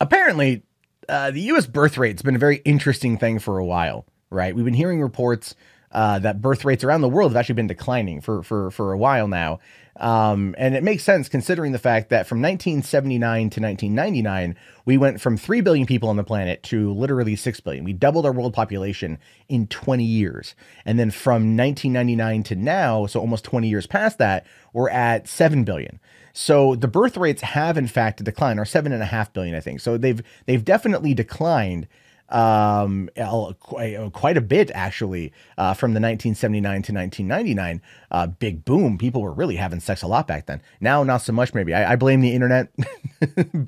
Apparently, the U.S. birth rate's been a very interesting thing for a while, right? We've been hearing reports that birth rates around the world have actually been declining for a while now. And it makes sense considering the fact that from 1979 to 1999, we went from 3 billion people on the planet to literally 6 billion. We doubled our world population in 20 years. And then from 1999 to now, so almost 20 years past that, we're at 7 billion. So the birth rates have in fact declined, or 7.5 billion, I think. So they've definitely declined quite a bit actually, from the 1979 to 1999 big boom. People were really having sex a lot back then. Now, not so much. Maybe I blame the internet.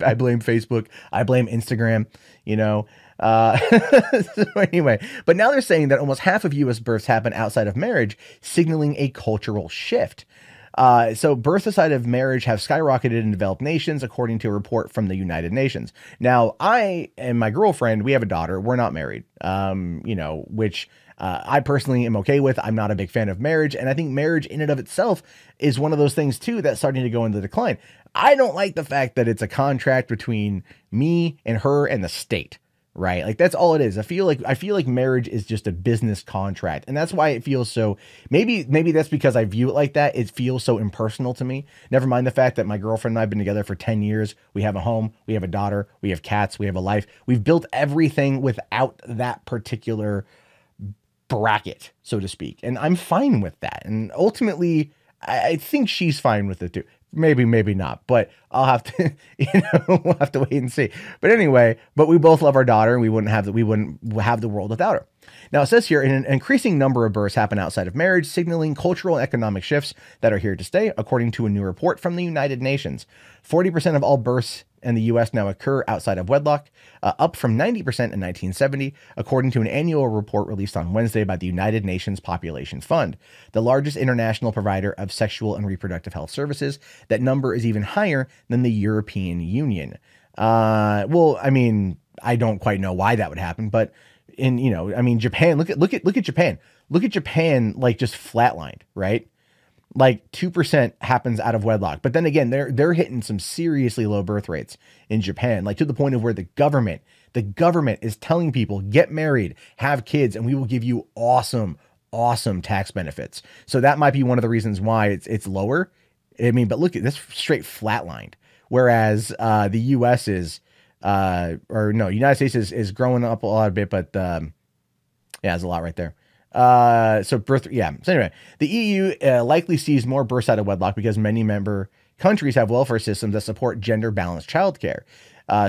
I blame Facebook. I blame Instagram. You know. So anyway, but now they're saying that almost half of U.S. births happen outside of marriage, signaling a cultural shift. So births outside of marriage have skyrocketed in developed nations, according to a report from the United Nations. Now, I and my girlfriend, we have a daughter. We're not married, which I personally am okay with. I'm not a big fan of marriage. And I think marriage in and of itself is one of those things, too, that's starting to go into decline. I don't like the fact that it's a contract between me and her and the state. Right. Like that's all it is. I feel like marriage is just a business contract. And that's why it feels so, maybe that's because I view it like that. It feels so impersonal to me. Never mind the fact that my girlfriend and I have been together for 10 years. We have a home, we have a daughter, we have cats, we have a life. We've built everything without that particular bracket, so to speak. And I'm fine with that. And ultimately, I think she's fine with it too. Maybe not, but I'll have to, we'll have to wait and see. But anyway, but we both love our daughter and we wouldn't have the world without her. Now it says here, an increasing number of births happen outside of marriage, signaling cultural and economic shifts that are here to stay, according to a new report from the United Nations. 40% of all births in the U.S. now occur outside of wedlock, up from 90% in 1970, according to an annual report released on Wednesday by the United Nations Population Fund, the largest international provider of sexual and reproductive health services. That number is even higher than the European Union. Well, I mean, I don't quite know why that would happen, but Japan, look at Japan. Look at Japan, like just flatlined, right? Like 2% happens out of wedlock. But then again, they're hitting some seriously low birth rates in Japan, like to the point of where the government is telling people, get married, have kids, and we will give you awesome tax benefits. So that might be one of the reasons why it's lower. I mean, but look at this, straight flatlined. Whereas the US is, United States is growing up a lot a bit, but there's a lot right there. So anyway, the EU likely sees more births out of wedlock because many member countries have welfare systems that support gender balanced childcare,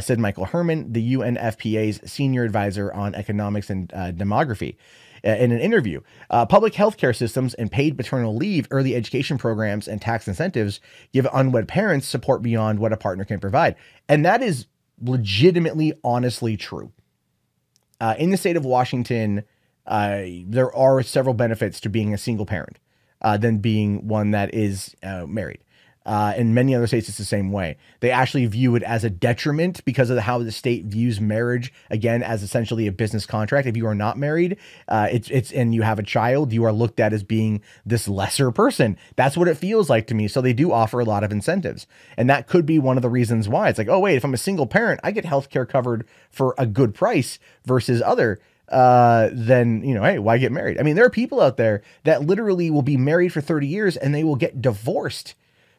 said Michael Herman, the UNFPA's senior advisor on economics and demography. In an interview, public healthcare systems and paid paternal leave, early education programs, and tax incentives give unwed parents support beyond what a partner can provide. And that is legitimately, honestly true. In the state of Washington, there are several benefits to being a single parent than being one that is married. In many other states, it's the same way. They actually view it as a detriment because of how the state views marriage, again, as essentially a business contract. If you are not married, and you have a child, you are looked at as being this lesser person. That's what it feels like to me. So they do offer a lot of incentives. And that could be one of the reasons why it's like, oh, wait, if I'm a single parent, I get healthcare covered for a good price versus other then, hey, why get married? I mean, there are people out there that literally will be married for 30 years and they will get divorced.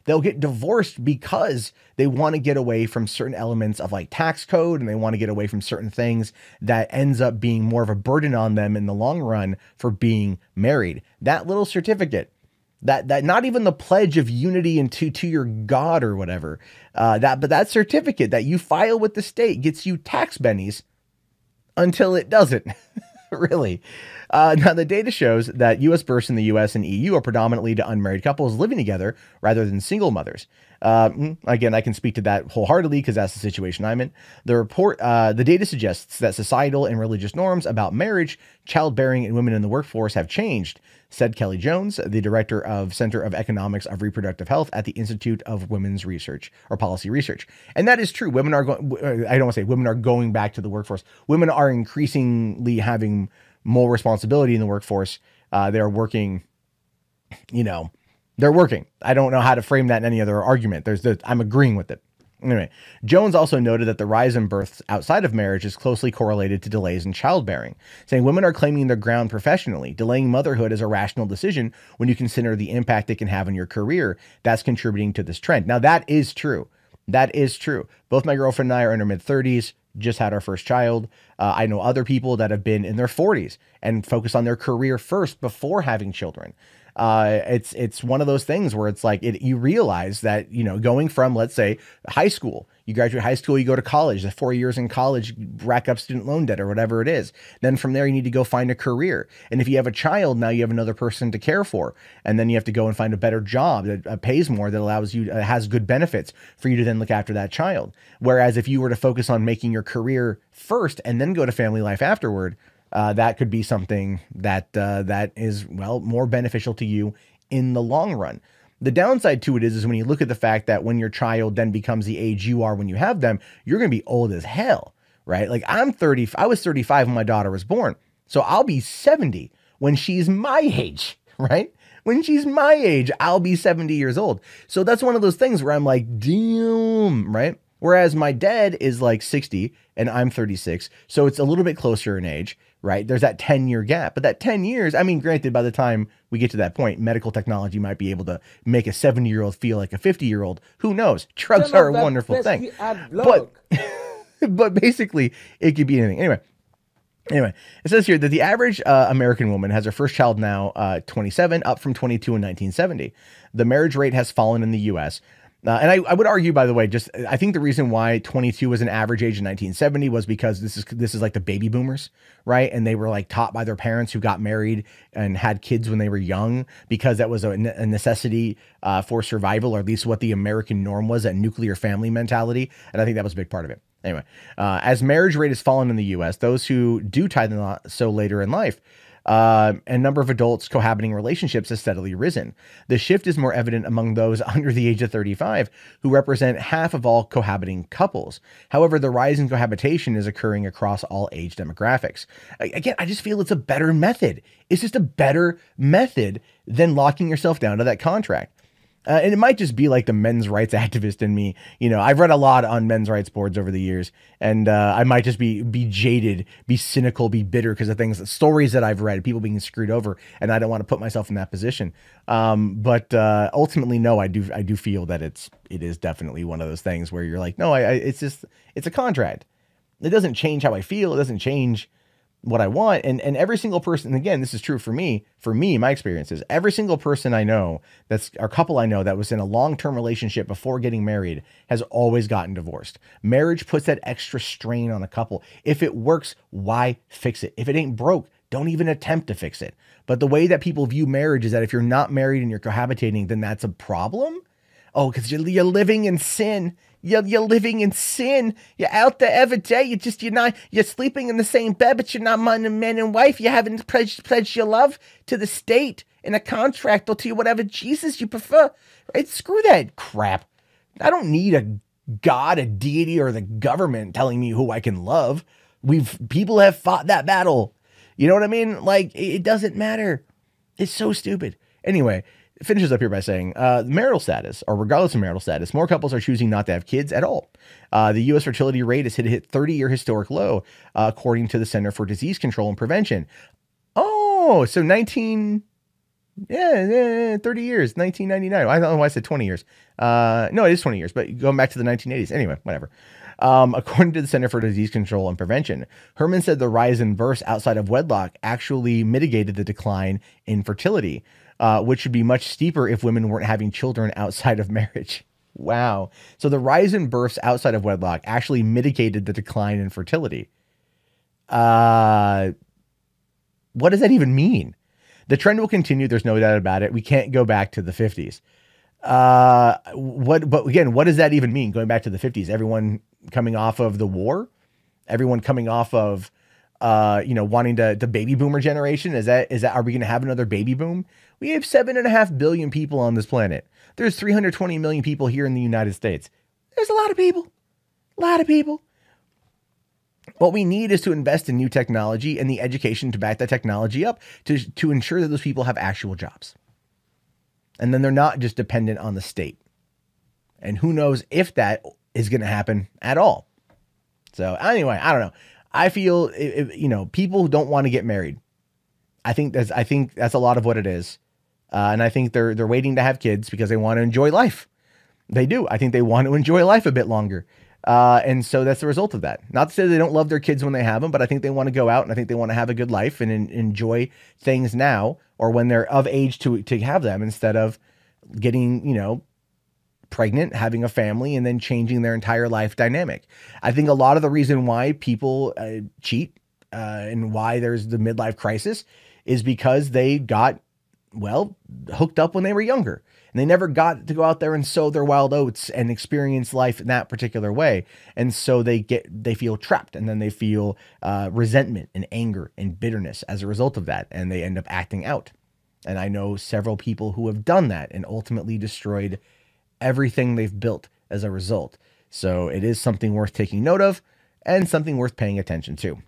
They'll get divorced because they want to get away from certain elements of like tax code, and they want to get away from certain things that ends up being more of a burden on them in the long run for being married. That little certificate, that not even the pledge of unity and to your God or whatever, but that certificate that you file with the state gets you tax bennies until it doesn't. Really. Now, the data shows that U.S. births in the U.S. and EU are predominantly to unmarried couples living together rather than single mothers. Again, I can speak to that wholeheartedly because that's the situation I'm in. The data suggests that societal and religious norms about marriage, childbearing, and women in the workforce have changed, said Kelly Jones, the director of Center of Economics of Reproductive Health at the Institute of Women's Research or Policy Research. And that is true. Women are women are going back to the workforce. Women are increasingly having more responsibility in the workforce. They're working, they're working. I don't know how to frame that in any other argument. I'm agreeing with it. Anyway, Jones also noted that the rise in births outside of marriage is closely correlated to delays in childbearing, saying women are claiming their ground professionally. Delaying motherhood is a rational decision when you consider the impact it can have on your career. That's contributing to this trend. Now, that is true. That is true. Both my girlfriend and I are in our mid-30s, just had our first child. I know other people that have been in their 40s and focus on their career first before having children. It's one of those things where it's like you realize that, you know, going from, let's say, high school, you graduate high school, you go to college, the 4 years in college, rack up student loan debt or whatever it is. Then from there, you need to go find a career. And if you have a child, now you have another person to care for. And then you have to go and find a better job that pays more, that allows you, has good benefits for you to then look after that child. Whereas if you were to focus on making your career first and then go to family life afterward, that could be something that that is, well, more beneficial to you in the long run. The downside to it is when you look at the fact that when your child then becomes the age you are when you have them, you're going to be old as hell, right? Like I'm 30, I was 35 when my daughter was born. So I'll be 70 when she's my age, right? When she's my age, I'll be 70 years old. So that's one of those things where I'm like, damn, right? Whereas my dad is like 60 and I'm 36. So it's a little bit closer in age, right? There's that 10-year gap, but that 10 years, I mean, granted, by the time we get to that point, medical technology might be able to make a 70-year-old feel like a 50-year-old. Who knows? Drugs are a wonderful thing. But basically it could be anything. Anyway, it says here that the average American woman has her first child now 27, up from 22 in 1970. The marriage rate has fallen in the U.S., and I would argue, by the way, just I think the reason why 22 was an average age in 1970 was because this is like the baby boomers, right? And they were like taught by their parents who got married and had kids when they were young, because that was a necessity for survival, or at least what the American norm was, that nuclear family mentality. And I think that was a big part of it. Anyway, as marriage rate has fallen in the U.S., those who do tie the knot so later in life, and number of adults cohabiting relationships has steadily risen. The shift is more evident among those under the age of 35, who represent half of all cohabiting couples. However, the rise in cohabitation is occurring across all age demographics. Again, I just feel it's a better method. It's just a better method than locking yourself down to that contract. And it might just be like the men's rights activist in me. You know, I've read a lot on men's rights boards over the years, and I might just be jaded, be cynical, be bitter because of things, stories that I've read, people being screwed over, and I don't want to put myself in that position. But ultimately, no, I do feel that it is definitely one of those things where you're like, no, it's a contract. It doesn't change how I feel. It doesn't change what I want. And every single person, and again, this is true for me, my experiences, every single person I know or couple I know that was in a long-term relationship before getting married has always gotten divorced. Marriage puts that extra strain on a couple. If it works, why fix it? If it ain't broke, don't even attempt to fix it. But the way that people view marriage is that if you're not married and you're cohabitating, then that's a problem. Oh, because you're living in sin. You're living in sin. You're out there every day. You're sleeping in the same bed, but you're not man and wife. You haven't pledged your love to the state in a contract or to whatever Jesus you prefer. Right? Screw that crap. I don't need a God, a deity, or the government telling me who I can love. People have fought that battle. You know what I mean? Like, it doesn't matter. It's so stupid. Anyway, it finishes up here by saying, marital status, or regardless of marital status, more couples are choosing not to have kids at all. The U.S. fertility rate has hit a 30-year historic low, according to the Center for Disease Control and Prevention. Oh, so 30 years, 1999. I don't know why I said 20 years. No, it is 20 years, but going back to the 1980s. Anyway, whatever. According to the Center for Disease Control and Prevention, Herman said the rise in births outside of wedlock actually mitigated the decline in fertility, which would be much steeper if women weren't having children outside of marriage. Wow. So the rise in births outside of wedlock actually mitigated the decline in fertility. What does that even mean? The trend will continue. There's no doubt about it. We can't go back to the 50s. But again, what does that even mean? Going back to the 50s, everyone coming off of the war, everyone coming off of, wanting the baby boomer generation. Are we going to have another baby boom? We have 7.5 billion people on this planet. There's 320 million people here in the United States. There's a lot of people. What we need is to invest in new technology and the education to back that technology up to ensure that those people have actual jobs. And then they're not just dependent on the state. And who knows if that is going to happen at all. So anyway, I don't know. I feel, people who don't want to get married, I think that's a lot of what it is. And I think they're waiting to have kids because they want to enjoy life. They do. I think they want to enjoy life a bit longer. And so that's the result of that. Not to say they don't love their kids when they have them, but I think they want to go out and I think they want to have a good life and enjoy things now or when they're of age to have them, instead of getting, pregnant, having a family, and then changing their entire life dynamic. I think a lot of the reason why people cheat and why there's the midlife crisis is because they got, hooked up when they were younger. And they never got to go out there and sow their wild oats and experience life in that particular way. And so they feel trapped, and then they feel resentment and anger and bitterness as a result of that. And they end up acting out. And I know several people who have done that and ultimately destroyed everything they've built as a result. So it is something worth taking note of and something worth paying attention to.